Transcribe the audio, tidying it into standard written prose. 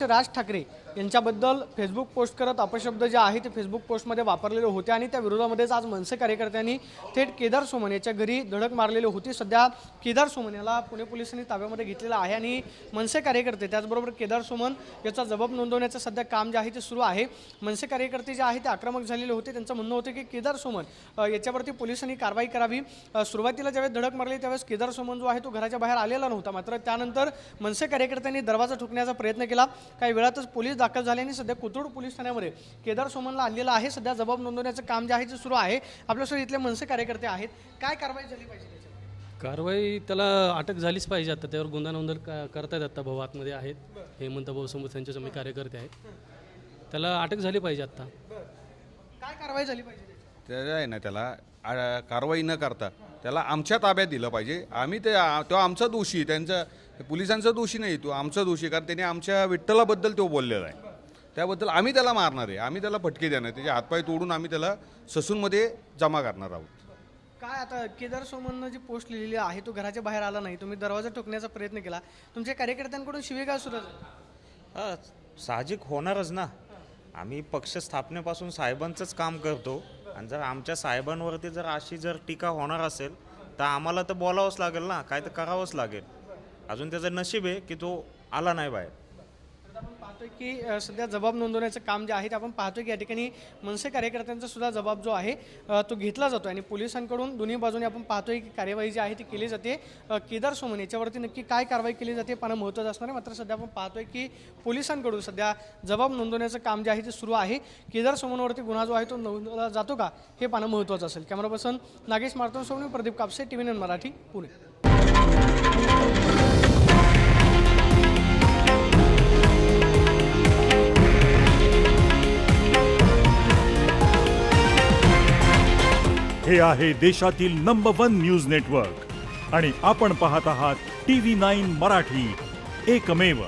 राज ठाकरे यांच्याबद्दल Facebook post करत अपशब्द जे आहे ते फेसबुक पोस्टमध्ये वापरलेले होते आणि त्या विरोधामध्येच आज मनसे कार्यकर्त्यांनी थेट केदार सोमन याच्या घरी धडक मारलेली होती। सध्या केदार सोमन याला पुणे पोलिसांनी ताब्यामध्ये घेतलेला आहे आणि मनसे कार्यकर्ते त्याचबरोबर केदार सोमन याचा जबाब नोंदवण्याचं सध्या काम जे आहे ते सुरू आहे। मनसे कार्यकर्ते जे आहे ते आक्रमक झालेले होते। त्यांचं म्हणणं होतं की केदार सोमन याच्यावरती पोलिसांनी कारवाई करावी। सुरुवातीला ज्यावेळेस धडक मारली त्यावेळेस केदार सोमन जो आहे तो घराच्या बाहेर आलेला नव्हता, मात्र त्यानंतर मनसे कार्यकर्त्यांनी दरवाजा ठोकण्याचा प्रयत्न केला। काही वेळातच पोलीस दाखल झाले आणि सध्या कोथरूड पोलीस ठाण्यामध्ये केदार सोमनला आणलेला आहे। सध्या जबाब नोंदवण्याचं काम जे आहे ते सुरू आहे। आपल्यासोबत इथले मनसे कार्यकर्ते आहेत, काय कारवाई झाली पाहिजे? कारवाई त्याला अटक झालीच पाहिजे। आता त्यावर गुन्हा नोंद करतायत। आता भाऊ आतमध्ये आहेत, हेमंत भाऊ समोर त्यांचे सगळे कार्यकर्ते आहेत, त्याला अटक झाली पाहिजे। आता काय कारवाई झाली पाहिजे? त्याला आहे ना, त्याला कारवाई न करता त्याला आमच्या ताब्यात दिलं पाहिजे। आम्ही तो आमचा दोषी, त्यांचा पोलिसांचा दोषी नाही, तो आमचा दोषी, कारण त्याने आमच्या विठ्ठलाबद्दल तो बोललेला आहे। त्याबद्दल आम्ही त्याला मारणार आहे, आम्ही त्याला फटके देणार, त्याचे हातपाय तोडून आम्ही त्याला ससूनमध्ये जमा करणार आहोत। काय आता केदार सोमननं जी पोस्ट लिहिलेली आहे तो घराच्या बाहेर आला नाही, तुम्ही दरवाजा ठोकण्याचा प्रयत्न केला, तुमच्या कार्यकर्त्यांकडून शिवीगाळ सुरू झाली? साहजिक होणारच ना। आम्ही पक्ष स्थापनेपासून साहेबांचंच काम करतो आणि जर आमच्या साहेबांवरती जर अशी टीका होणार असेल तर आम्हाला तर बोलावंच लागेल ना, काय तर करावंच लागेल। अजून त्याचं नशीब आहे की तो आला नाही बाहेर। आपण पाहतोय की सध्या जबाब नोंदवण्याचं काम जे आहे ते आपण पाहतोय की या ठिकाणी मनसे कार्यकर्त्यांचा सुद्धा जबाब जो आहे तो घेतला जातो आणि पोलिसांकडून दोन्ही बाजूने आपण पाहतोय की कार्यवाही जी आहे ती केली जाते। केदार सोमन याच्यावरती नक्की काय कारवाई केली जाते पाहणं महत्त्वाचं असणार आहे। मात्र सध्या आपण पाहतोय की पोलिसांकडून सध्या जबाब नोंदवण्याचं काम जे आहे ते सुरू आहे। केदार सोमनवरती गुन्हा जो आहे तो नोंदवला जातो का हे पाहणं महत्त्वाचं असेल। कॅमेरा पर्सन नागेश मार्तनसोबत मी प्रदीप कापसे, TV9 मराठी, पुणे। हे आहे देशातील नंबर 1 न्यूज नेटवर्क आणि आपण पाहत आहात TV9 मराठी, एकमेव।